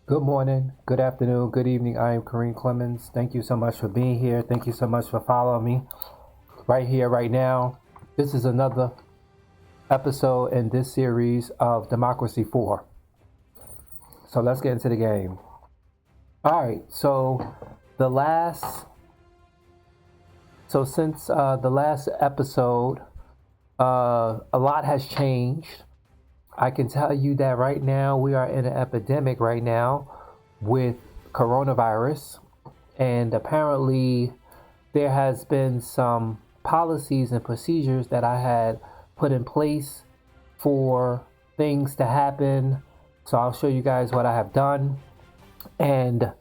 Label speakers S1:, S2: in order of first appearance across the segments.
S1: Good morning, good afternoon, good evening. I am Kareem Clemens. Thank you so much for being here. Thank you so much for following me right here, right now. This is another episode in this series of Democracy 4. So let's get into the game. All right, since the last episode, a lot has changed. I can tell you that right now we are in an epidemic right now with coronavirus, and apparently there has been some policies and procedures that I had put in place for things to happen. So I'll show you guys what I have done, and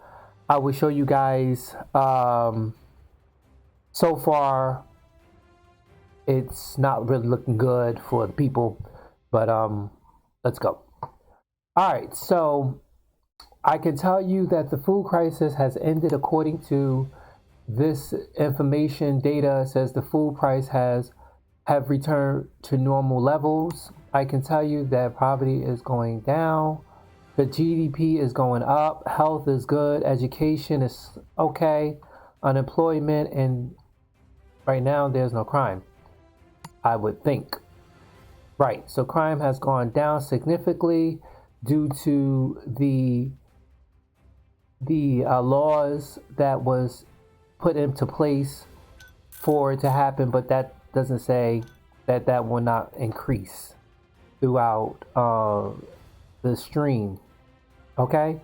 S1: I will show you guys. So far, it's not really looking good for the people, but let's go. All right, so I can tell you that the food crisis has ended according to this information. Data says the food price have returned to normal levels. I can tell you that poverty is going down, the GDP is going up, health is good, education is okay, unemployment, and right now there's no crime, I would think. Right, so crime has gone down significantly due to the laws that was put into place for it to happen, but that doesn't say that that will not increase throughout the stream. Okay,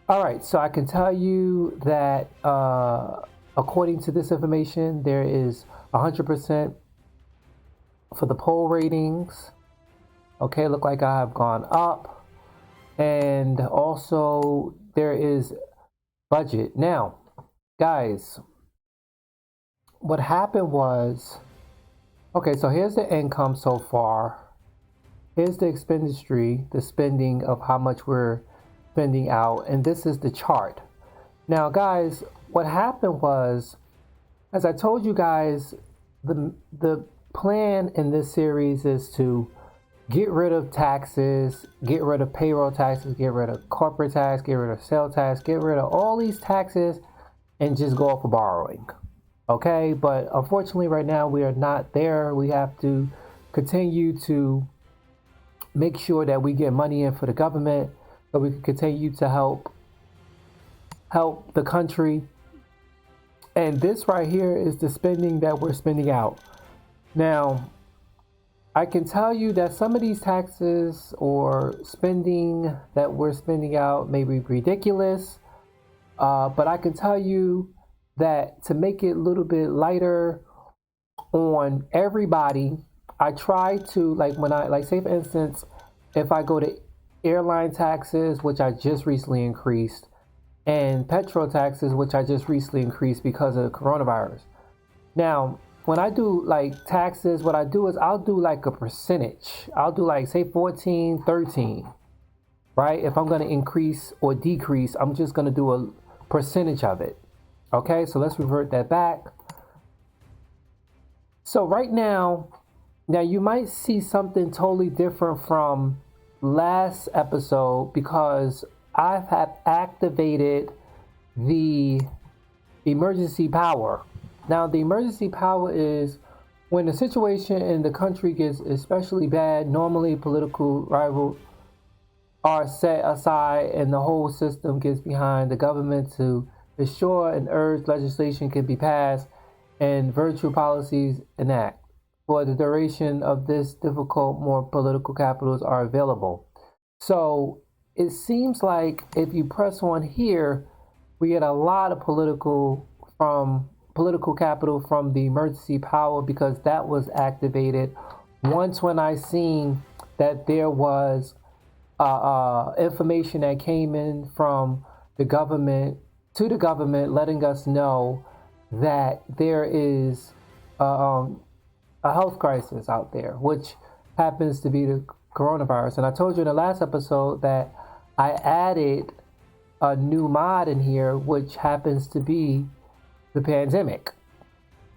S1: all right, so I can tell you that according to this information, there is 100% for the poll ratings. Okay, look like I have gone up, and also there is budget. Now, guys, what happened was, okay, so here's the income so far. Here's the expenditure, the spending of how much we're spending out, and this is the chart. Now, guys, what happened was, as I told you guys, the plan in this series is to get rid of taxes, get rid of payroll taxes, get rid of corporate tax, get rid of sales tax, get rid of all these taxes, and just go off of borrowing. Okay, but unfortunately right now we are not there. We have to continue to make sure that we get money in for the government so we can continue to help the country. And this right here is the spending that we're spending out. Now, I can tell you that some of these taxes or spending that we're spending out may be ridiculous, but I can tell you that to make it a little bit lighter on everybody, I try to, like say for instance, if I go to airline taxes, which I just recently increased, and petrol taxes, which I just recently increased because of the coronavirus. Now, when I do like taxes, what I do is I'll do like a percentage. I'll do like say 14, 13, right? If I'm going to increase or decrease, I'm just going to do a percentage of it. Okay, so let's revert that back. So right now you might see something totally different from last episode because I have activated the emergency power. Now, the emergency power is when the situation in the country gets especially bad, normally political rivals are set aside and the whole system gets behind the government to ensure and urge legislation can be passed and virtual policies enact. For the duration of this difficult, more political capitals are available. So it seems like if you press on here, we get a lot of political capital from the emergency power because that was activated once when I seen that there was information that came in from the government to the government letting us know that there is a health crisis out there, which happens to be the coronavirus. And I told you in the last episode that I added a new mod in here, which happens to be the pandemic.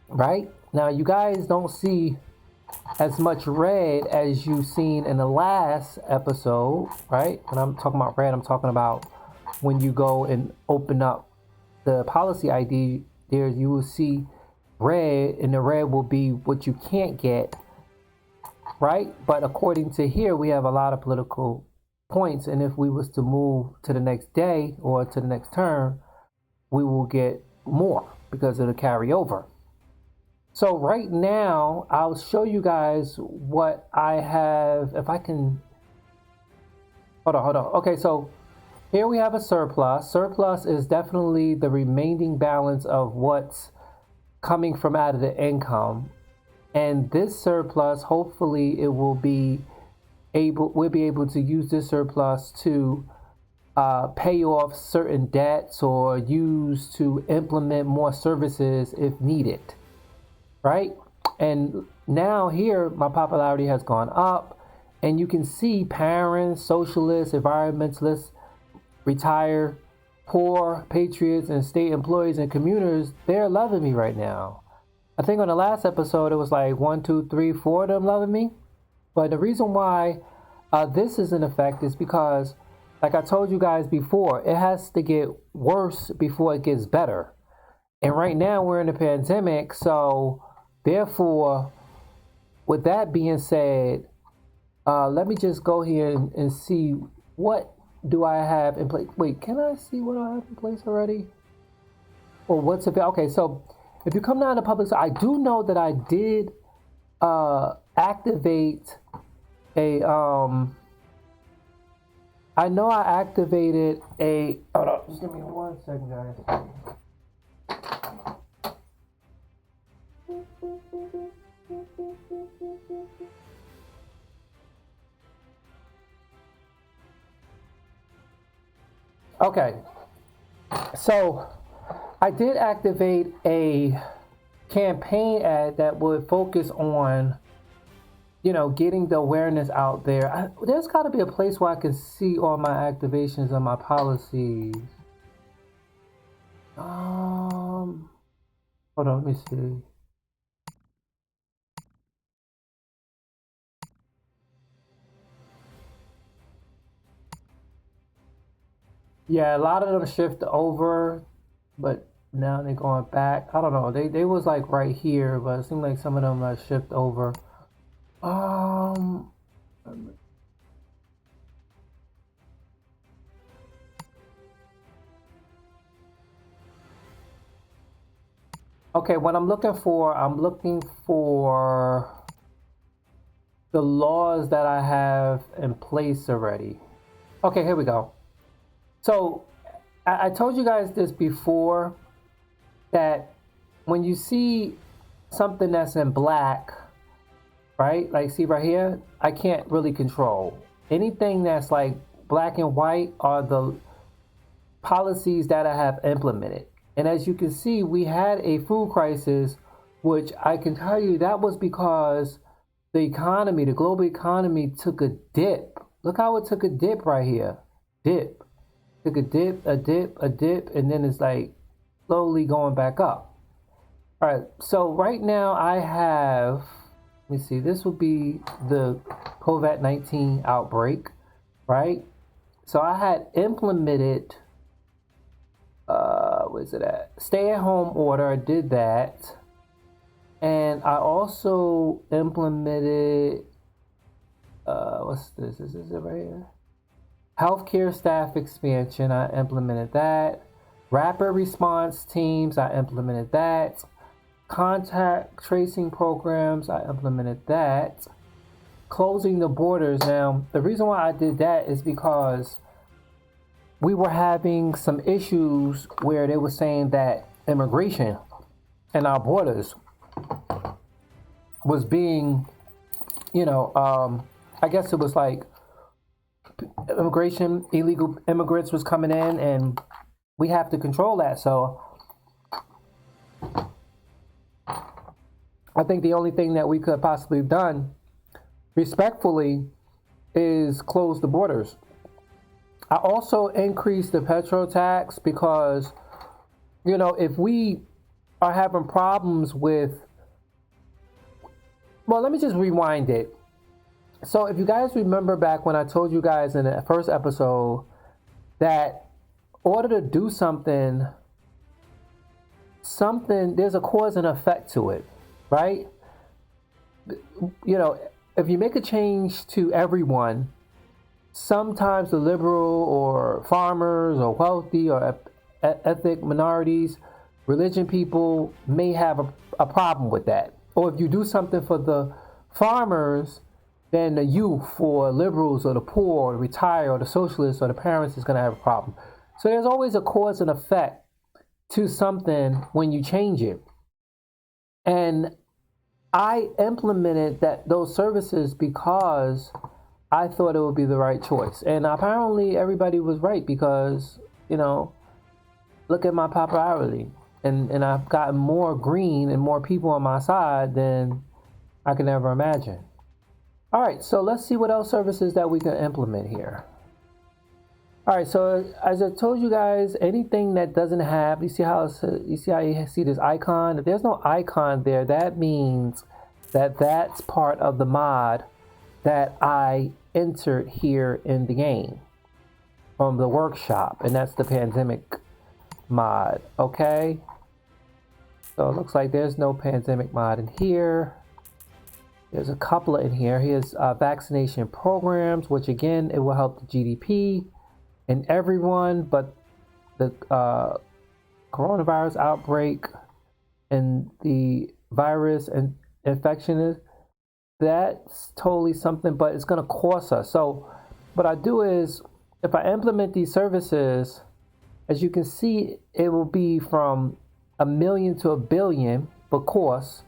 S1: Right? Now, you guys don't see as much red as you've seen in the last episode, right? When I'm talking about red, I'm talking about when you go and open up the policy ID, there you will see red, and the red will be what you can't get, right? But according to here, we have a lot of political points, and if we was to move to the next day or to the next term, we will get more because it'll carry over. So right now, I'll show you guys what I have. If I can, hold on. Okay, so here we have a surplus. Surplus is definitely the remaining balance of what's coming from out of the income. And this surplus, hopefully we'll be able to use this surplus to pay off certain debts or use to implement more services if needed, right? And now here, my popularity has gone up, and you can see parents, socialists, environmentalists, retired, poor, patriots, and state employees and commuters, they're loving me right now. I think on the last episode, it was like 1, 2, 3, 4 of them loving me. But the reason why this is in effect is because, like I told you guys before, it has to get worse before it gets better. And right now we're in a pandemic. So therefore, with that being said, let me just go here and see what do I have in place. Wait, can I see what I have in place already? Or what's available? Okay, so if you come down to public, so I do know that I did activate a I know I activated a, hold on, just give me 1 second, guys. Okay, so I did activate a campaign ad that would focus on, you know, getting the awareness out there. There's got to be a place where I can see all my activations on my policies. Hold on, let me see. Yeah, a lot of them shift over, but now they're going back. I don't know. They was like right here, but it seemed like some of them shift over. Okay, what I'm looking for the laws that I have in place already. Okay, here we go. So I told you guys this before, that when you see something that's in black, right? Like, see right here, I can't really control. Anything that's like black and white are the policies that I have implemented. And as you can see, we had a food crisis, which I can tell you that was because the economy, the global economy, took a dip. Look how it took a dip right here. Dip. Took a dip, a dip, a dip, and then it's like slowly going back up. All right, so right now I have, let me see, this will be the COVID-19 outbreak, right? So I had implemented, where's it at? Stay-at-home order, I did that. And I also implemented, what's this? Is it right here? Healthcare staff expansion, I implemented that. Rapid response teams, I implemented that. Contact tracing programs, I implemented that. Closing the borders. Now, the reason why I did that is because we were having some issues where they were saying that immigration and our borders was being, you know, I guess it was like immigration, illegal immigrants was coming in, and we have to control that. So I think the only thing that we could have possibly have done respectfully is close the borders. I also increased the petrol tax because, you know, if we are having problems with, well, let me just rewind it. So if you guys remember back when I told you guys in the first episode that order to do something, there's a cause and effect to it, right? You know, if you make a change to everyone, sometimes the liberal or farmers or wealthy or ethnic minorities, religion people may have a problem with that. Or if you do something for the farmers, then the youth or liberals or the poor or the retired or the socialists or the parents is going to have a problem. So there's always a cause and effect to something when you change it. And I implemented those services because I thought it would be the right choice. And apparently everybody was right because, you know, look at my popularity. And I've gotten more green and more people on my side than I can ever imagine. All right, so let's see what else services that we can implement here. All right, so as I told you guys, anything that doesn't have, you see how you see this icon? If there's no icon there, that means that that's part of the mod that I entered here in the game from the workshop, and that's the pandemic mod. Okay, so it looks like there's no pandemic mod in here. There's a couple in here. Here's vaccination programs, which again, it will help the GDP and everyone, but the coronavirus outbreak and the virus and infection is, that's totally something, but it's going to cost us. So what I do is, if I implement these services, as you can see, it will be from $1 million to $1 billion for course,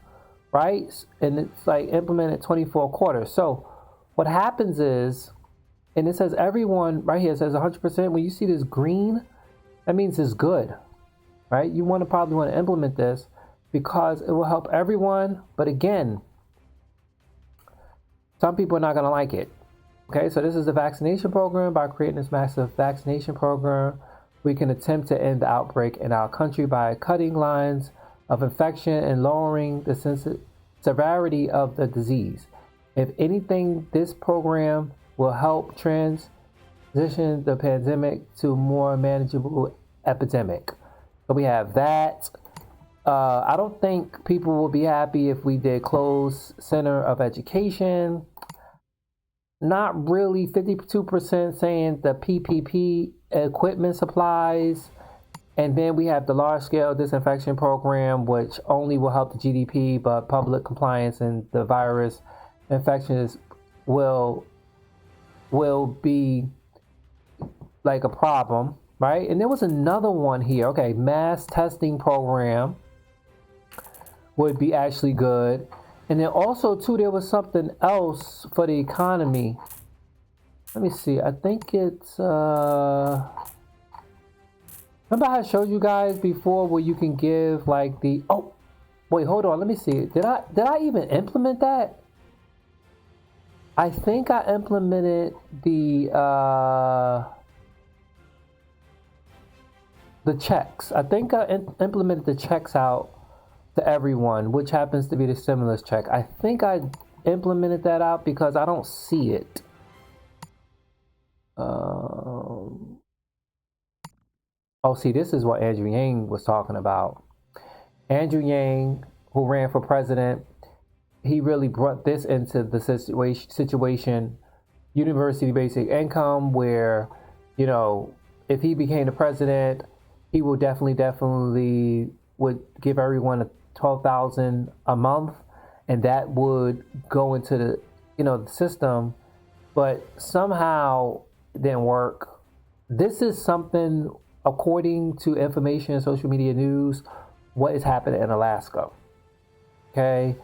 S1: right? And it's like implemented 24 quarters. So what happens is, and it says everyone right here, it says 100%. When you see this green, that means it's good, right? You probably want to implement this because it will help everyone. But again, some people are not going to like it. Okay, so this is the vaccination program. By creating this massive vaccination program, we can attempt to end the outbreak in our country by cutting lines of infection and lowering the severity of the disease. If anything, this program will help transition the pandemic to a more manageable epidemic. So we have that. I don't think people will be happy if we did closed center of education. Not really. 52% saying the PPP equipment supplies. And then we have the large-scale disinfection program, which only will help the GDP, but public compliance and the virus infections will be like a problem, right? And there was another one here. Okay, mass testing program would be actually good. And then also, too, there was something else for the economy. Let me see. I think it's... Remember how I showed you guys before where you can give like the... Oh, wait, hold on. Let me see. Did I even implement that? I think I implemented the checks. I think I implemented the checks out to everyone, which happens to be the stimulus check. I think I implemented that out because I don't see it. Oh, see, this is what Andrew Yang was talking about. Andrew Yang, who ran for president, he really brought this into the situation, university basic income, where, you know, if he became the president, he will definitely would give everyone $12,000 a month, and that would go into the, the system, but somehow it didn't work. This is something, according to information in social media news, what is happening in Alaska. Okay.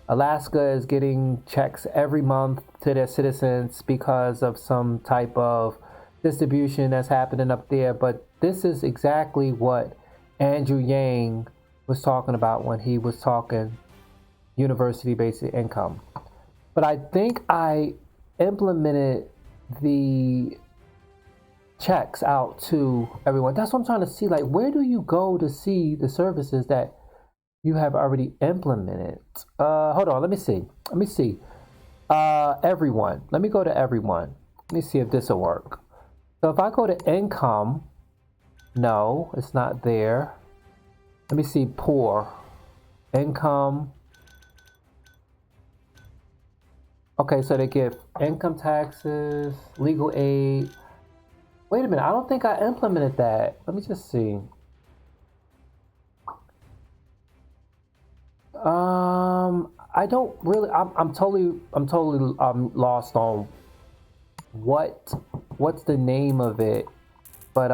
S1: Alaska is getting checks every month to their citizens because of some type of distribution that's happening up there. But this is exactly what Andrew Yang was talking about when he was talking university basic income. But I think I implemented the checks out to everyone. That's what I'm trying to see. Like, where do you go to see the services that you have already implemented? Hold on, let me see. Everyone. Let me go to everyone. Let me see if this will work. So if I go to income, No, it's not there. Let me see, poor. Income. Okay, so they give income taxes, legal aid. Wait a minute, I don't think I implemented that. Let me just see. I don't really. I'm totally lost on what's the name of it. But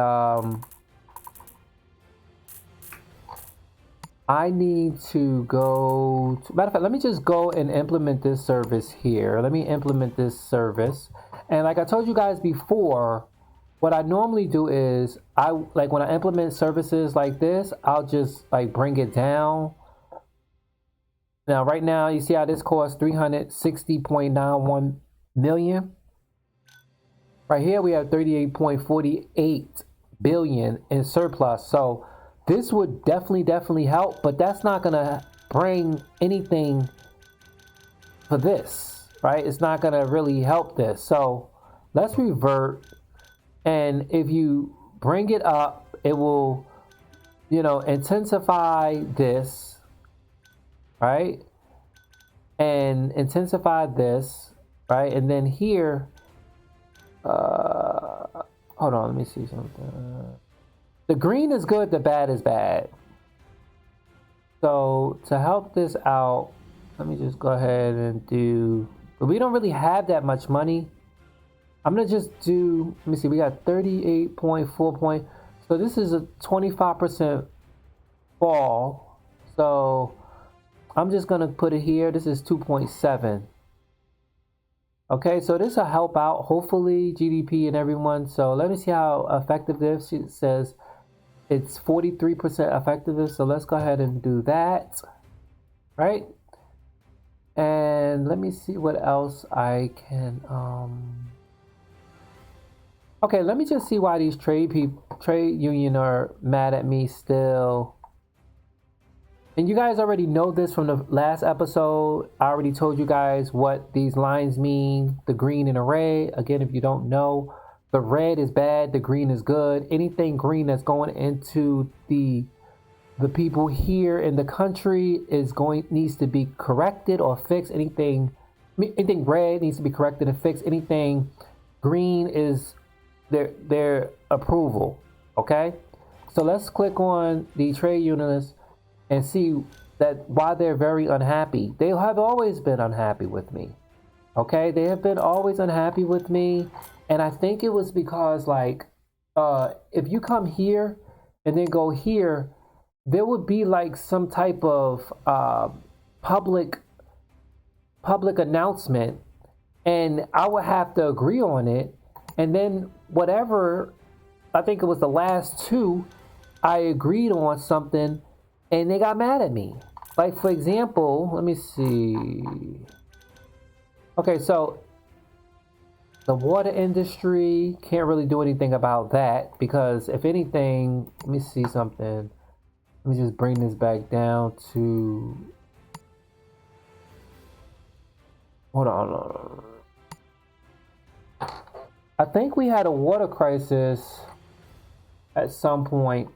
S1: I need to go. Matter of fact, let me just go and implement this service here. Let me implement this service, and like I told you guys before, what I normally do is like when I implement services like this, I'll just like bring it down. Now, right now, you see how this costs 360.91 million. Right here, we have 38.48 billion in surplus. So this would definitely help, but that's not gonna bring anything for this, right? It's not gonna really help this. So let's revert, and if you bring it up, it will, intensify this. Right, and intensify this, right, and then here, hold on, let me see something. The green is good, the bad is bad. So to help this out, let me just go ahead and do, but we don't really have that much money. I'm gonna just do, let me see, we got 38.4 point, so this is a 25% fall, so I'm just gonna put it here. This is 2.7. Okay, so this will help out, hopefully, GDP and everyone. So let me see how effective this is. It says it's 43% effectiveness. So let's go ahead and do that, right? And let me see what else I can. Okay, let me just see why these trade union are mad at me still. And you guys already know this from the last episode. I already told you guys what these lines mean. The green and the red. Again, if you don't know, the red is bad, the green is good. Anything green that's going into the people here in the country needs to be corrected or fixed. Anything red needs to be corrected and fixed. Anything green is their approval. Okay? So let's click on the trade unionists and see that why they're very unhappy. They have always been unhappy with me. Okay, they have been always unhappy with me, and I think it was because like, if you come here and then go here, there would be like some type of public announcement, and I would have to agree on it, and then whatever. I think it was the last two. I agreed on something. And they got mad at me. Like, for example, let me see. Okay, so the water industry, can't really do anything about that because if anything, let me see something. Let me just bring this back down to, hold on. I think we had a water crisis at some point.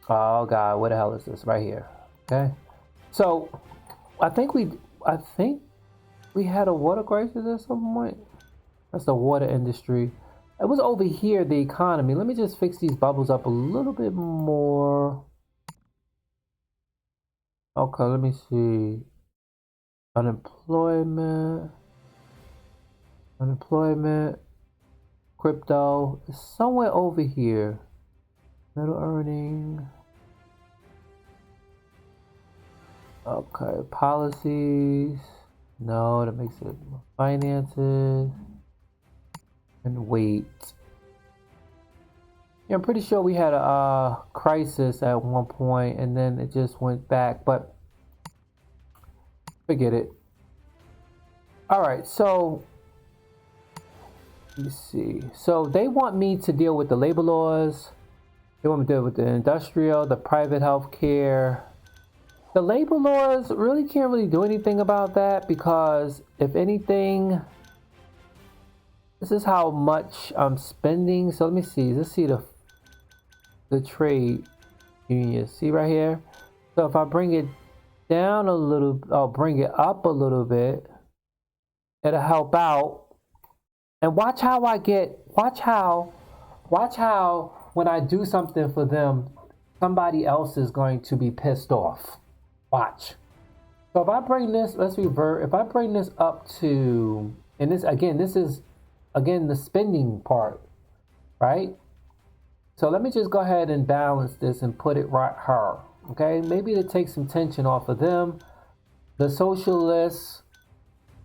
S1: Oh God, what the hell is this right here? Okay, so I think we had a water crisis at some point. That's the water industry. It was over here, the economy. Let me just fix these bubbles up a little bit more. Okay, let me see. Unemployment, crypto is somewhere over here. Middle earning. Okay, policies. No, that makes it finances. And wait. Yeah, I'm pretty sure we had a crisis at one point and then it just went back, but forget it. Alright, so let me see. So they want me to deal with the labor laws. They want me to deal with the industrial, the private health care. The labor laws really can't really do anything about that because if anything, this is how much I'm spending. So let me see. Let's see the the trade union. See right here? So if I bring it down a little, I'll bring it up a little bit, it'll help out. And watch how when I do something for them, somebody else is going to be pissed off. Watch. So if I bring this, let's revert. If I bring this up to, and this is the spending part, right? So let me just go ahead and balance this and put it right here. Okay, maybe to take some tension off of them. The socialists,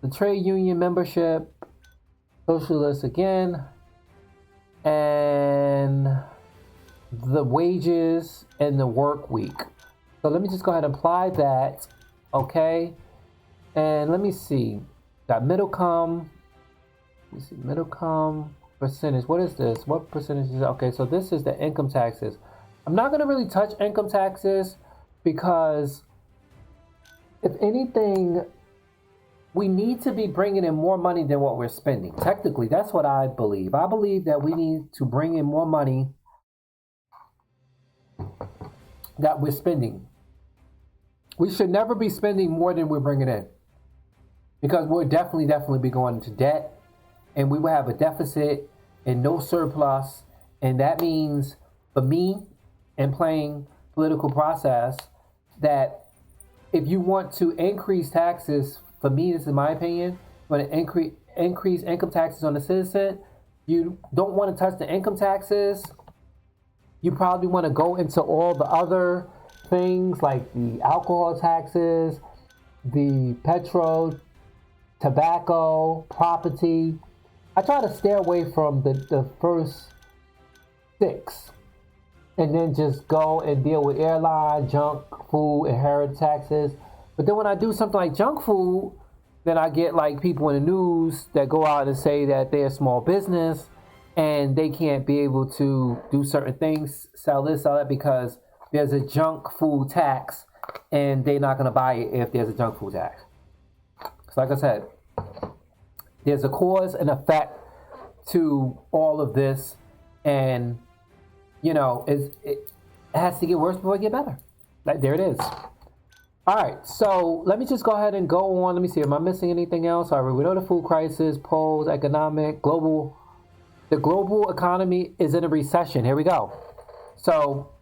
S1: the trade union membership, socialists again, and the wages and the work week. So let me just go ahead and apply that. Okay, and let me see. Got middle-com. Let me see, middle-com percentage. What is this? What percentage is it? Okay, so this is the income taxes. I'm not going to really touch income taxes because, if anything, we need to be bringing in more money than what we're spending. Technically, that's what I believe. I believe that we need to bring in more money that we're spending. We should never be spending more than we're bringing in, because we'll definitely be going into debt, and we will have a deficit and no surplus. And that means, for me, and playing political process, that if you want to increase taxes, for me, this is my opinion, you want to increase income taxes on the citizen, you don't want to touch the income taxes. You probably want to go into all the other things like the alcohol taxes, the petrol, tobacco, property. I try to stay away from the first 6, and then just go and deal with airline, junk food, inheritance taxes. But then when I do something like junk food, then I get like people in the news that go out and say that they're a small business and they can't be able to do certain things, sell this, sell that, because there's a junk food tax, and they're not going to buy it if there's a junk food tax. So like I said, there's a cause and effect to all of this, and it has to get worse before it get better. Like, there it is. All right, so let me just go ahead and go on. Let me see, am I missing anything else? All right, we know the food crisis, polls, the global economy is in a recession. Here we go. So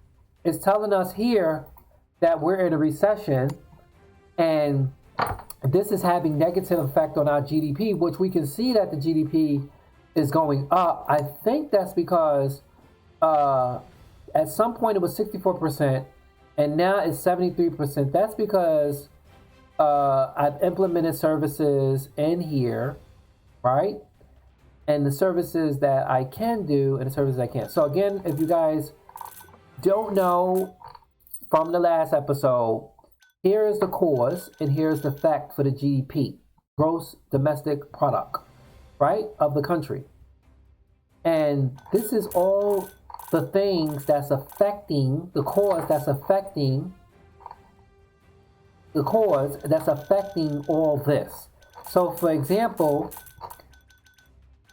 S1: it's telling us here that we're in a recession, and this is having negative effect on our GDP, which we can see that the GDP is going up. I think that's because at some point it was 64%, and now it's 73%. That's because I've implemented services in here, right? And the services that I can do and the services I can't. So again, if you guys don't know from the last episode, here is the cause and here's the fact for the GDP, gross domestic product, right, of the country. And this is all the things that's affecting the cause, that's affecting all this. So for example,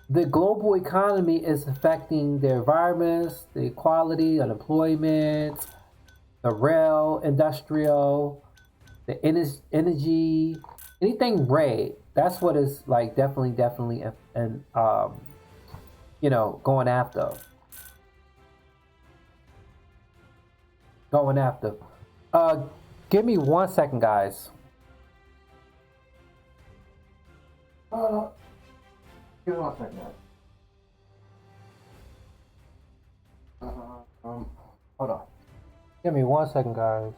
S1: the global economy is affecting the environments, the equality, unemployment, the rail, industrial, the energy, anything red. That's what is like definitely, and going after. Give me 1 second, guys. Give me 1 second, guys. Hold on. Give me 1 second, guys.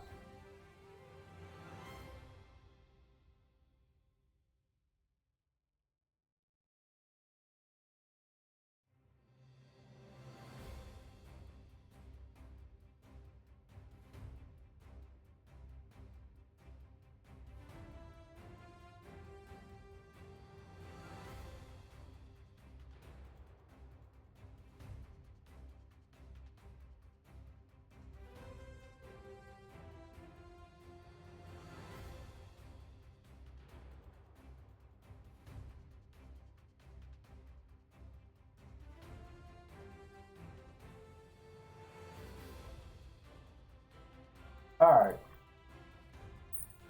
S1: All right.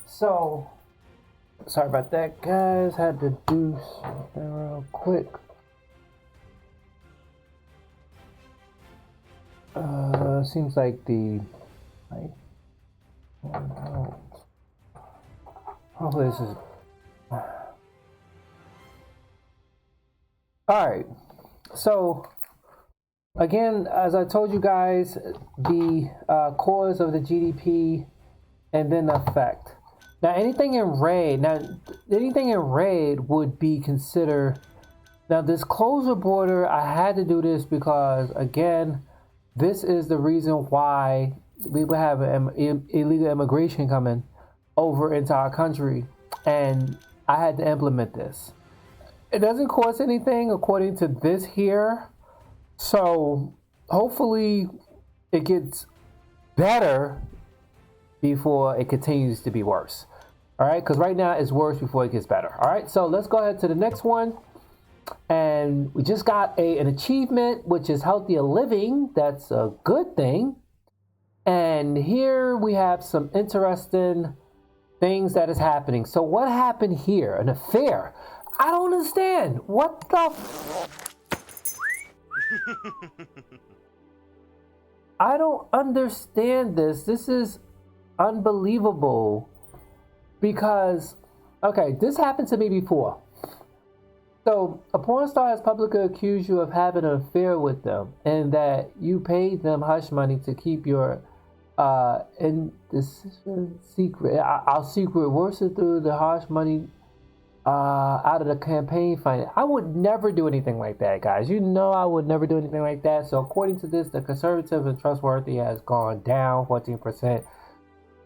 S1: So, sorry about that, guys. Had to do something real quick. Seems like the hopefully this is all right. So again, as I told you guys, the cause of the GDP and then the effect. Now anything in red would be considered. Now this closure border, I had to do this because again, this is the reason why we would have illegal immigration coming over into our country, and I had to implement this. It doesn't cost anything according to this here, so hopefully it gets better before it continues to be worse. All right, because right now it's worse before it gets better. All right, so let's go ahead to the next one. And we just got an achievement, which is healthier living. That's a good thing. And here we have some interesting things that is happening. So what happened here? An affair. I don't understand. What the? I don't understand this. This is unbelievable. Because, okay, this happened to me before. So, a porn star has publicly accused you of having an affair with them and that you paid them hush money to keep your indecision secret. Our secret worsened through the hush money out of the campaign finance. I would never do anything like that, guys. You know I would never do anything like that. So, according to this, the conservative and trustworthy has gone down 14%.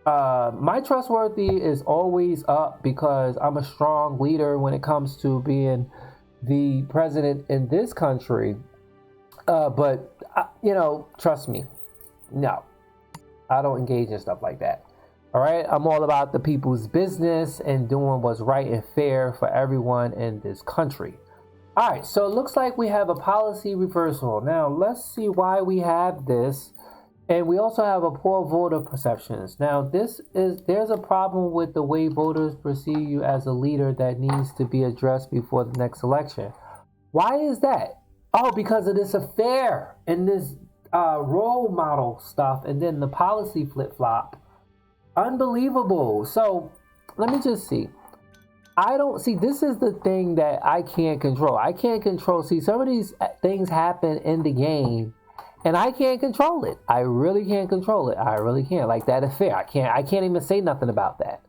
S1: My trustworthy is always up because I'm a strong leader when it comes to being the president in this country. But trust me, no, I don't engage in stuff like that. All right, I'm all about the people's business and doing what's right and fair for everyone in this country. All right, so it looks like we have a policy reversal. Now let's see why we have this. And we also have a poor voter perceptions. Now, there's a problem with the way voters perceive you as a leader that needs to be addressed before the next election. Why is that? Oh, because of this affair and this role model stuff and then the policy flip-flop. Unbelievable. So, let me just see. This is the thing that I can't control. I can't control. See, some of these things happen in the game. And I can't control it. I really can't control it. I really can't. Like that affair. I can't even say nothing about that.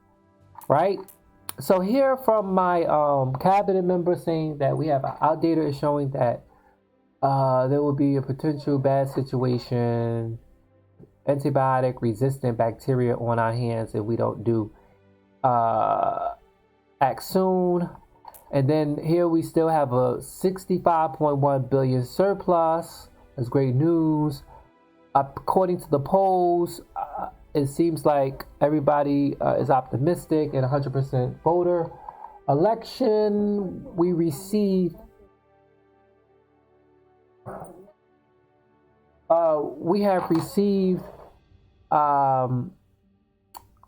S1: Right? So here from my cabinet member saying that we have our data is showing that there will be a potential bad situation, antibiotic resistant bacteria on our hands if we don't do act soon. And then here we still have a 65.1 billion surplus. That's great news. According to the polls, it seems like everybody is optimistic and 100% voter. Election, we received. We have received. Let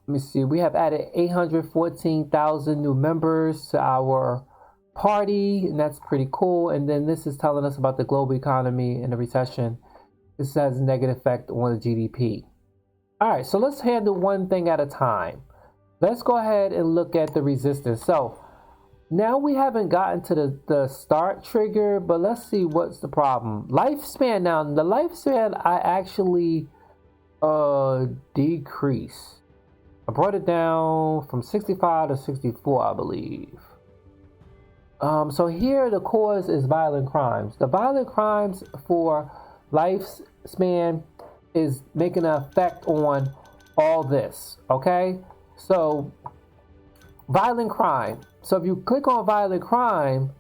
S1: me see. We have added 814,000 new members to our party, and that's pretty cool. And then this is telling us about the global economy and the recession. This has a negative effect on the GDP. All right, so let's handle one thing at a time. Let's go ahead and look at the resistance. So now we haven't gotten to the start trigger, but let's see what's the problem. Lifespan. Now the lifespan I actually decrease. I brought it down from 65 to 64, I believe. So here the cause is violent crimes. The violent crimes for lifespan is making an effect on all this, okay? So violent crime. So if you click on violent crime,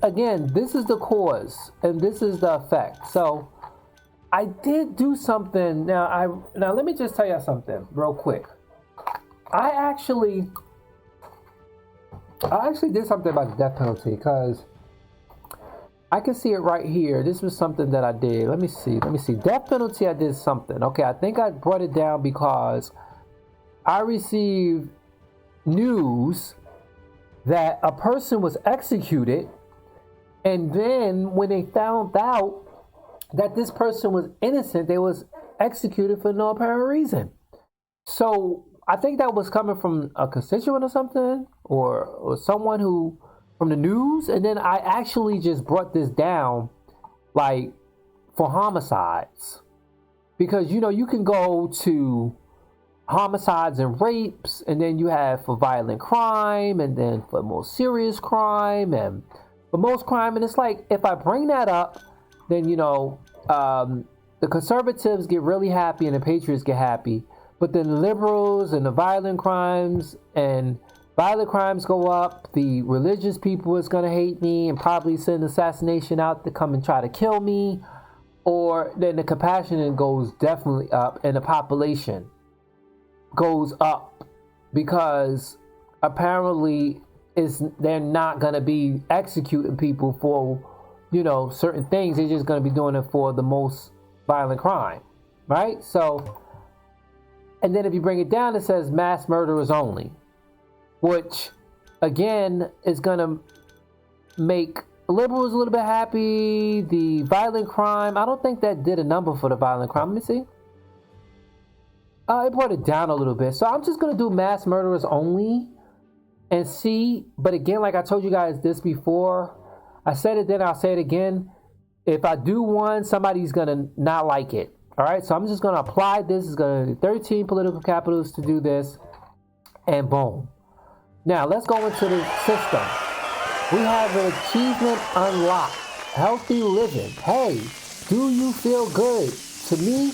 S1: again, this is the cause and this is the effect. So I did do something. Now let me just tell you something real quick. I actually did something about the death penalty because I can see it right here. This was something that I did. Let me see. Death penalty, I did something. Okay, I think I brought it down because I received news that a person was executed, and then when they found out that this person was innocent, they was executed for no apparent reason. So I think that was coming from a constituent or something, or someone who from the news. And then I actually just brought this down, like, for homicides, because you can go to homicides and rapes, and then you have for violent crime, and then for most serious crime, and for most crime. And it's like, if I bring that up, then the conservatives get really happy and the patriots get happy, but then the liberals and the violent crimes go up. The religious people is going to hate me and probably send assassination out to come and try to kill me. Or then the compassionate goes definitely up, and the population goes up, because apparently they're not going to be executing people for certain things. They're just going to be doing it for the most violent crime, right? So, and then if you bring it down, it says mass murderers only, which again is going to make liberals a little bit happy. The violent crime, I don't think that did a number for the violent crime. Let me see. It brought it down a little bit. So I'm just going to do mass murderers only and see. But again, like I told you guys this before, I said it then, I'll say it again. If I do one, somebody's going to not like it. All right, so I'm just going to apply this. It's going to be 13 political capitals to do this. And boom. Now, let's go into the system. We have an achievement unlocked. Healthy living. Hey, do you feel good? To me,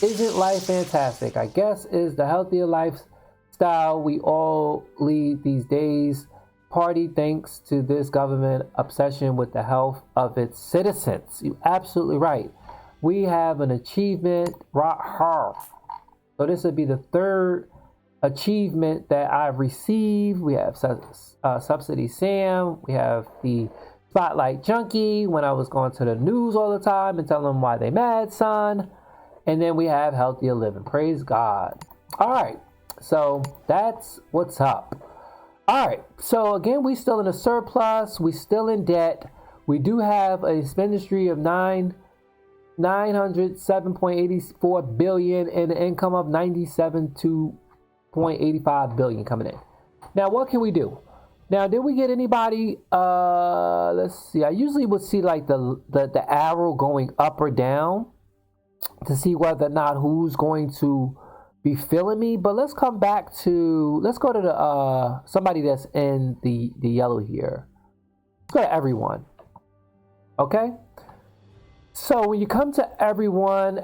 S1: isn't life fantastic? I guess is the healthier lifestyle we all lead these days. Party thanks to this government obsession with the health of its citizens. You're absolutely right. We have an achievement right here. So this would be the third achievement that I've received. We have Subsidy Sam. We have the Spotlight Junkie, when I was going to the news all the time and telling them why they mad, son. And then we have Healthier Living. Praise God. All right. So that's what's up. All right, so again, we still in a surplus. We still in debt. We do have a expenditure of $907.84 billion and an income of $97.85 billion coming in. Now, what can we do? Now, did we get anybody? Let's see. I usually would see like the arrow going up or down to see whether or not who's going to be feeling me. But let's go to the somebody that's in the yellow here. Let's go to everyone. Okay, so when you come to everyone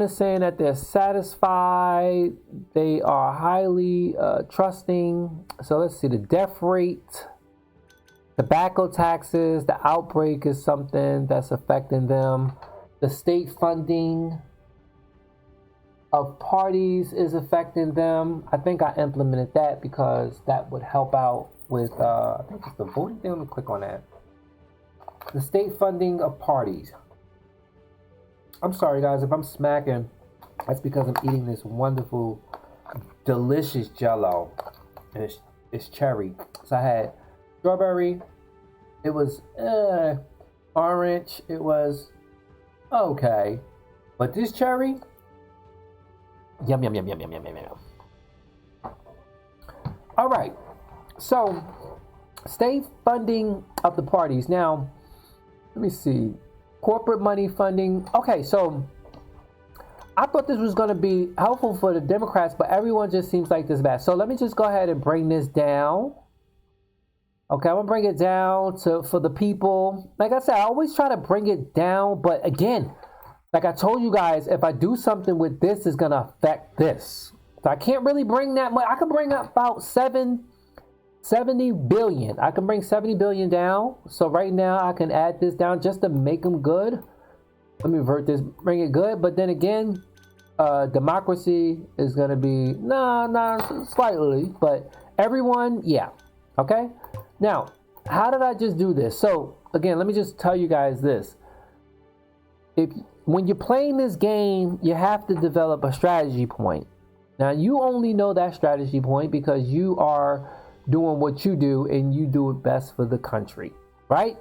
S1: is saying that they're satisfied, they are highly trusting. So let's see, the death rate, tobacco taxes, the outbreak is something that's affecting them. The state funding of parties is affecting them. I think I implemented that because that would help out with, I think it's the voting thing. Let me click on that. The state funding of parties. I'm sorry, guys, if I'm smacking. That's because I'm eating this wonderful, delicious Jell-O, and it's cherry. So I had strawberry. It was orange. It was okay, but this cherry. Yum, yum, yum, yum, yum, yum, yum, yum. All right. So, state funding of the parties. Now, let me see. Corporate money funding. Okay, so I thought this was going to be helpful for the Democrats, but everyone just seems like this bad. So let me just go ahead and bring this down. Okay, I'm going to bring it down for the people. Like I said, I always try to bring it down, but again, like I told you guys, if I do something with this, it's going to affect this. So I can't really bring that much. I can bring up about 70 billion. I can bring 70 billion down. So right now I can add this down just to make them good. Let me revert this, bring it good. But then again, democracy is going to be, slightly. But everyone, yeah. Okay. Now, how did I just do this? So again, let me just tell you guys this. If when you're playing this game, you have to develop a strategy point. Now, you only know that strategy point because you are doing what you do and you do it best for the country, right?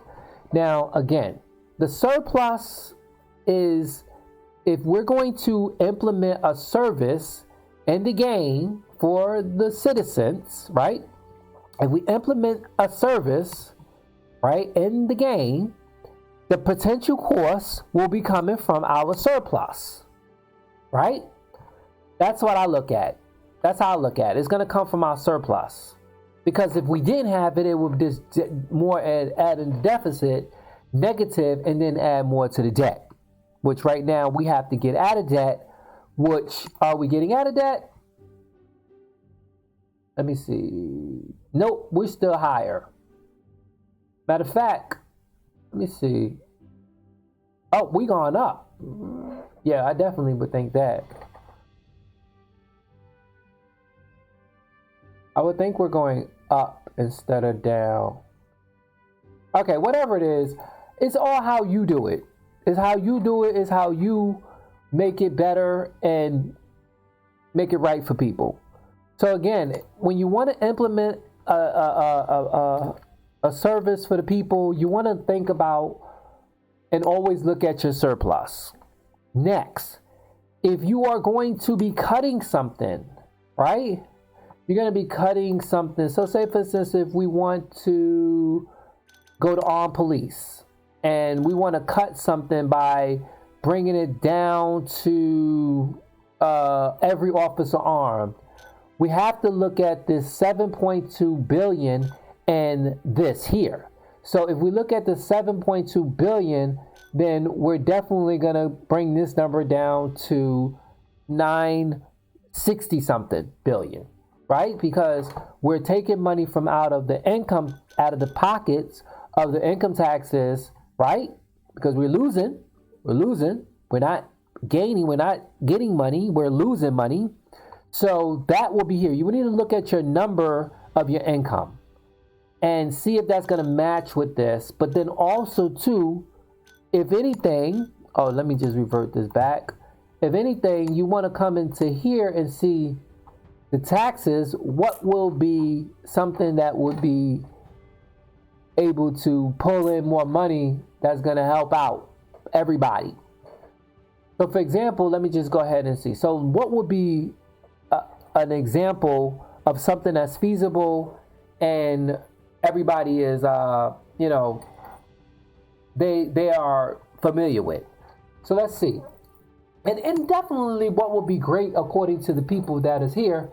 S1: Now, again, the surplus is if we're going to implement a service in the game for the citizens, right? If we implement a service, right, in the game, the potential cost will be coming from our surplus, right? That's what I look at. That's how I look at it. It's going to come from our surplus. Because if we didn't have it, it would just more add in the deficit, negative, and then add more to the debt. Which right now we have to get out of debt. Which, are we getting out of debt? Let me see. Nope, we're still higher. Matter of fact, let me see. Oh, we gone up. Yeah, I definitely would think that. I would think we're going up instead of down. Okay, whatever it is, it's all how you do it. It's how you do it. It's how you make it better and make it right for people. So again, when you want to implement a service for the people, you want to think about and always look at your surplus. Next, if you are going to be cutting something, right? You're going to be cutting something. So say, for instance, if we want to go to armed police and we want to cut something by bringing it down to every officer armed, we have to look at this 7.2 billion and this here. So if we look at the 7.2 billion, then we're definitely going to bring this number down to 960 something billion. Right? Because we're taking money from out of the income, out of the pockets of the income taxes, right? Because we're losing. We're not gaining, we're not getting money, we're losing money. So that will be here. You need to look at your number of your income and see if that's going to match with this. But then also too, if anything, let me just revert this back. If anything, you want to come into here and see the taxes, what will be something that would be able to pull in more money that's going to help out everybody. So for example, let me just go ahead and see. So what would be an example of something that's feasible and everybody is, they are familiar with. So let's see. And definitely what would be great according to the people that is here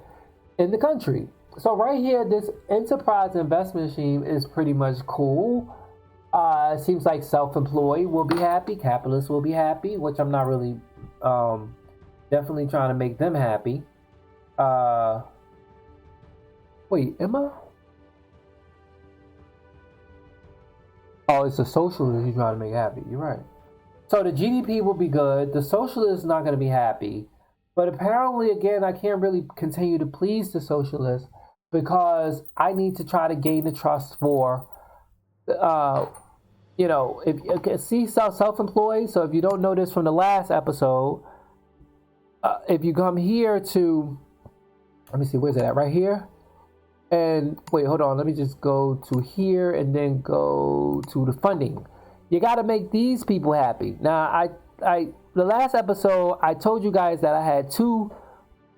S1: in the country. So right here, this enterprise investment scheme is pretty much cool. It seems like self-employed will be happy, capitalists will be happy, which I'm not really definitely trying to make them happy. Wait, am I? Oh, it's the socialist you're trying to make happy. You're right. So the GDP will be good. The socialist is not going to be happy. But apparently, again, I can't really continue to please the socialists because I need to try to gain the trust for, if you can see self-employed. So if you don't know this from the last episode, if you come here to, let me see, where's it at? Right here. And wait, hold on. Let me just go to here and then go to the funding. You got to make these people happy. Now, the last episode, I told you guys that I had 2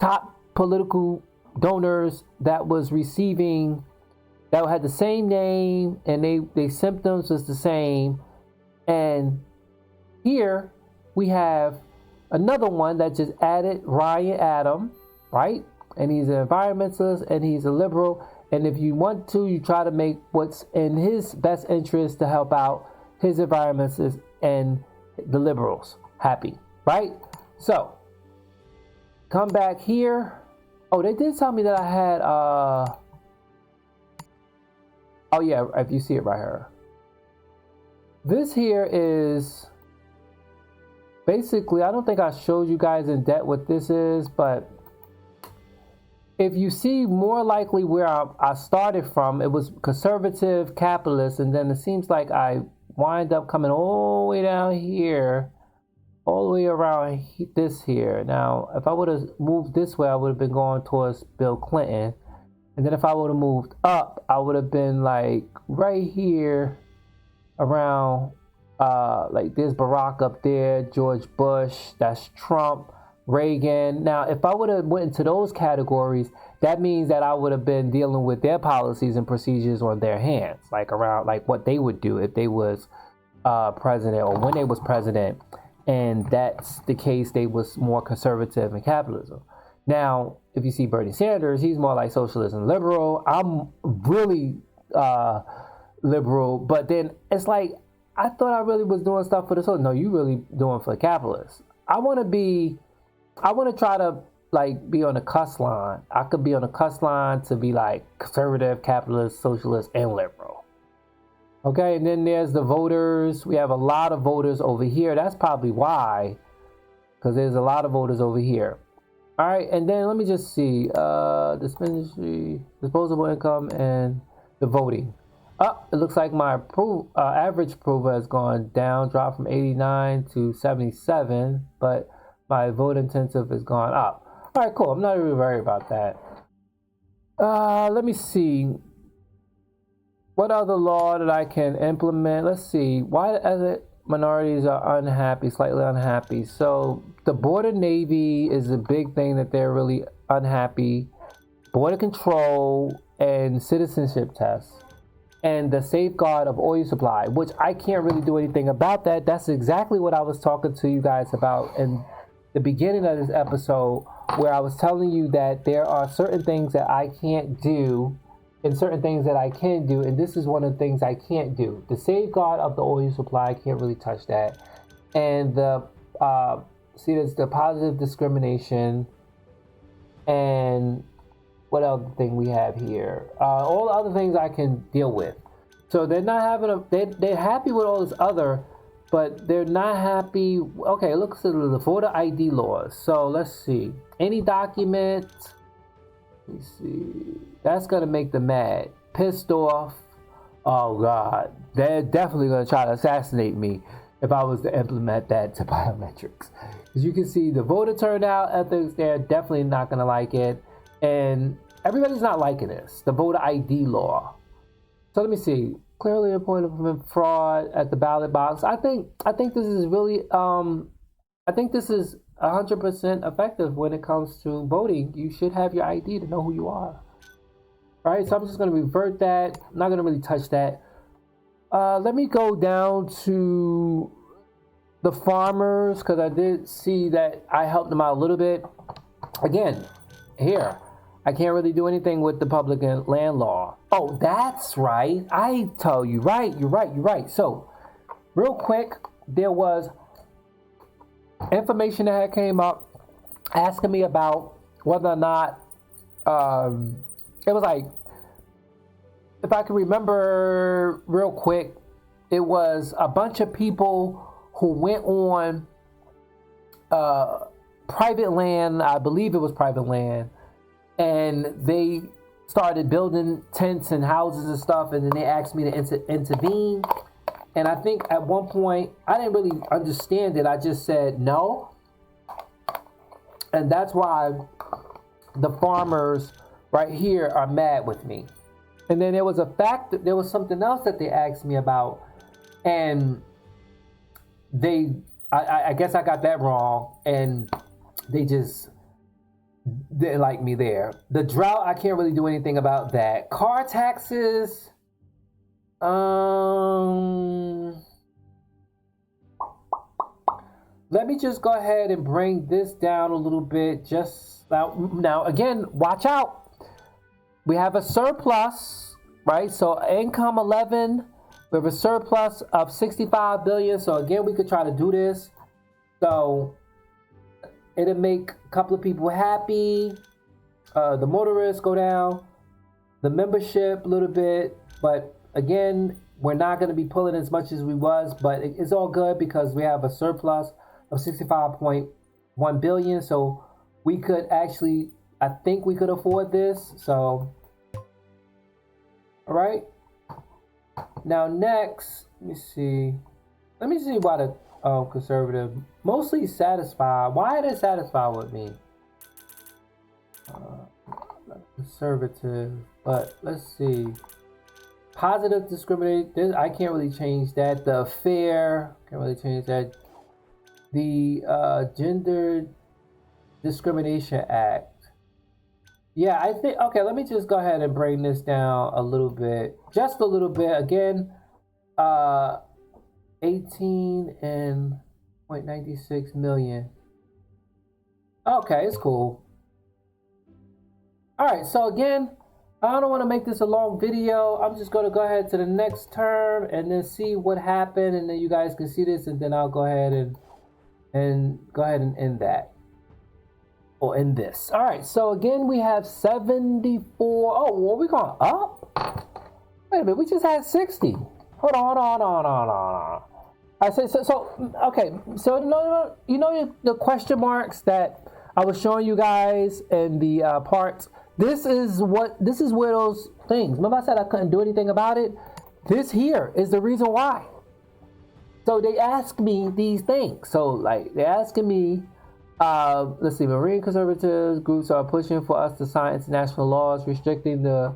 S1: top political donors that was receiving, that had the same name and they symptoms was the same. And here we have another one that just added Ryan Adam, right? And he's an environmentalist and he's a liberal. And if you want to, you try to make what's in his best interest to help out his environmentalists and the liberals happy, right? So come back here. Oh, they did tell me that I had oh yeah, if you see it right here, this here is basically, I don't think I showed you guys in depth what this is, but if you see more likely where I started from, it was conservative capitalist, and then it seems like I wind up coming all the way down here, all the way around this here. Now, if I would have moved this way, I would have been going towards Bill Clinton. And then if I would have moved up, I would have been like right here around, like there's Barack up there, George Bush, that's Trump, Reagan. Now, if I would have went into those categories, that means that I would have been dealing with their policies and procedures on their hands, like around like what they would do if they was president or when they was president. And that's the case, they was more conservative in capitalism. Now, if you see Bernie Sanders, he's more like socialism liberal. I'm really liberal, but then it's like, I thought I really was doing stuff for the social. No, you really doing for the capitalists. I want to try to like be on the cusp line. I could be on the cusp line to be like conservative, capitalist, socialist, and liberal. Okay, and then there's the voters. We have a lot of voters over here. That's probably why, because there's a lot of voters over here. All right, and then let me just see, disposable income, and the voting. It looks like my average approval has gone down, dropped from 89 to 77, but my vote intensive has gone up. All right, cool. I'm not really worried about that. Let me see. What other law that I can implement? Let's see. Why other minorities are unhappy, slightly unhappy? So the border navy is a big thing that they're really unhappy. Border control and citizenship tests. And the safeguard of oil supply, which I can't really do anything about that. That's exactly what I was talking to you guys about in the beginning of this episode, where I was telling you that there are certain things that I can't do and certain things that I can do, and this is one of the things I can't do. The safeguard of the oil supply, I can't really touch that. And the there's the positive discrimination, and what other thing we have here? All the other things I can deal with. So they're not having they're happy with all this other, but they're not happy. Okay, look at the voter ID laws. So let's see. Any document. Let me see. That's gonna make them mad, pissed off. Oh God, they're definitely gonna try to assassinate me if I was to implement that to biometrics. As you can see, the voter turnout ethics, they're definitely not gonna like it, and everybody's not liking this. The voter ID law. So let me see. Clearly appointment fraud at the ballot box. I think this is really I think this is 100% effective when it comes to voting. You should have your ID to know who you are. All right, so I'm just going to revert that. I'm not going to really touch that. Let me go down to the farmers, because I did see that I helped them out a little bit. Again, here, I can't really do anything with the public land law. Oh, that's right. I tell you, right, you're right. So, real quick, there was information that had came up asking me about whether or not it was like, if I can remember real quick, it was a bunch of people who went on private land. I believe it was private land, and they started building tents and houses and stuff, and then they asked me to intervene. And I think at one point, I didn't really understand it. I just said no. And that's why the farmers right here are mad with me. And then there was something else that they asked me about. And I guess I got that wrong. And they just didn't like me there. The drought, I can't really do anything about that. Car taxes. Let me just go ahead and bring this down a little bit. Just now again, watch out. We have a surplus, right? So income 11, we have a surplus of 65 billion. So again, we could try to do this. So it'll make a couple of people happy. The motorists go down, the membership a little bit, but again, we're not going to be pulling as much as we was, but it's all good because we have a surplus of 65.1 billion. So we could actually, I think we could afford this. So, all right. Now next, Let me see. Let me see why the conservative mostly satisfied. Why are they satisfied with me? Conservative, but let's see. Positive discriminate. This I can't really change that. The fair can't really change that. The Gender Discrimination Act. Yeah, I think okay. Let me just go ahead and bring this down a little bit, just a little bit. Again, 18 and 0.96 million. Okay, it's cool. All right, so again, I don't want to make this a long video. I'm just going to go ahead to the next term and then see what happened, and then you guys can see this, and then I'll go ahead and go ahead and end that. Or end this. All right, so again, we have 74. Oh, well, we going up? Wait a minute, we just had 60. Hold on. I say so. Okay, so you know the question marks that I was showing you guys in the parts. This is where those things. Remember I said I couldn't do anything about it? This here is the reason why. So they ask me these things. So like they're asking me, let's see, marine conservative groups are pushing for us to sign international laws restricting the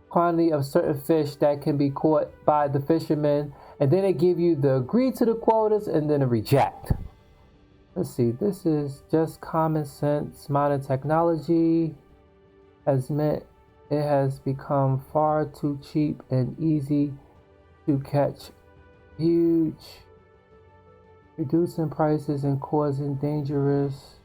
S1: quantity of certain fish that can be caught by the fishermen. And then they give you the agree to the quotas and then a reject. Let's see, this is just common sense. Modern technology has meant it has become far too cheap and easy to catch huge, reducing prices and causing dangerous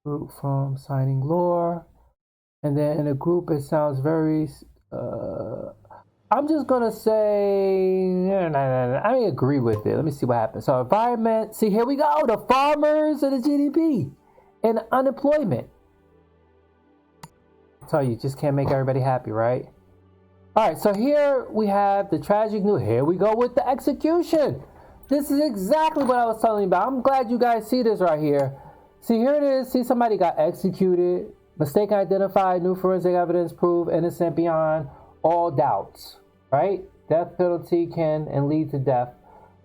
S1: group from signing law. And then in a group it sounds very I'm just gonna say I agree with it. Let me see what happens. So environment, see here we go, the farmers and the GDP and unemployment. I tell you, just can't make everybody happy, right? All right, so here we have the tragic news. Here we go with the execution. This is exactly what I was telling you about. I'm glad you guys see this right here. See, here it is. See, somebody got executed. Mistake identified. New forensic evidence proved innocent beyond all doubts. Right? Death penalty can and lead to death.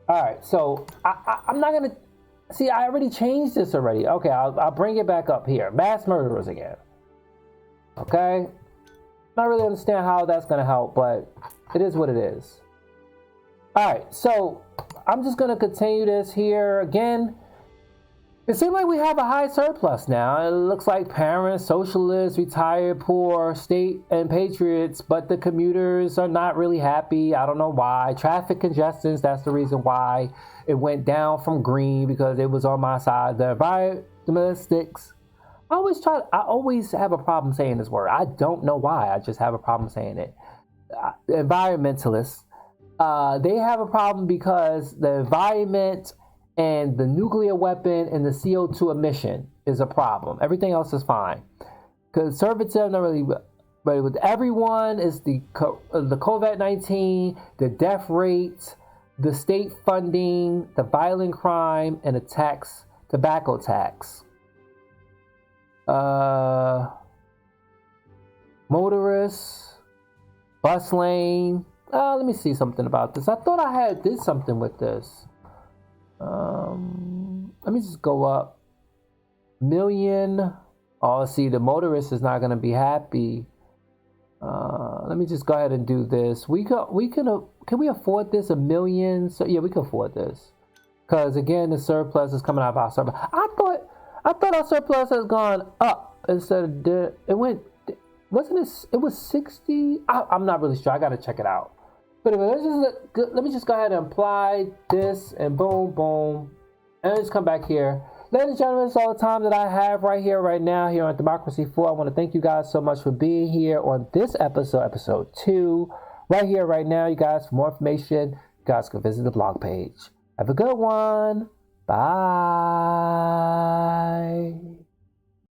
S1: All right, so I'm not going to... See, I already changed this already. Okay, I'll bring it back up here. Mass murderers again. Okay? Not really understand how that's going to help, but it is what it is. All right, so I'm just going to continue this here again. It seems like we have a high surplus now. It looks like parents, socialists, retired, poor, state, and patriots, but the commuters are not really happy. I don't know why. Traffic congestions, that's the reason why it went down from green, because it was on my side. The environmentalists, I always have a problem saying this word. I don't know why. I just have a problem saying it. Environmentalists, they have a problem because the environment and the nuclear weapon and the CO2 emission is a problem. Everything else is fine. Conservative, not really, but with everyone is the COVID-19, the death rates, the state funding, the violent crime, and the tax, tobacco tax. Motorists, bus lane. Let me see something about this. I thought I did something with this. Let me just go up. Million. Oh, see, the motorist is not going to be happy. Let me just go ahead and do this. Can we afford this? $1 million? So yeah, we can afford this. Because again, the surplus is coming out of our surplus. I thought our surplus has gone up instead of it went. Wasn't it? It was 60. I'm not really sure. I got to check it out. But anyway, let me just go ahead and apply this and boom, boom. And just come back here. Ladies and gentlemen, it's all the time that I have right here, right now, here on Democracy 4. I want to thank you guys so much for being here on this episode, episode 2. Right here, right now, you guys, for more information, you guys can visit the blog page. Have a good one. Bye.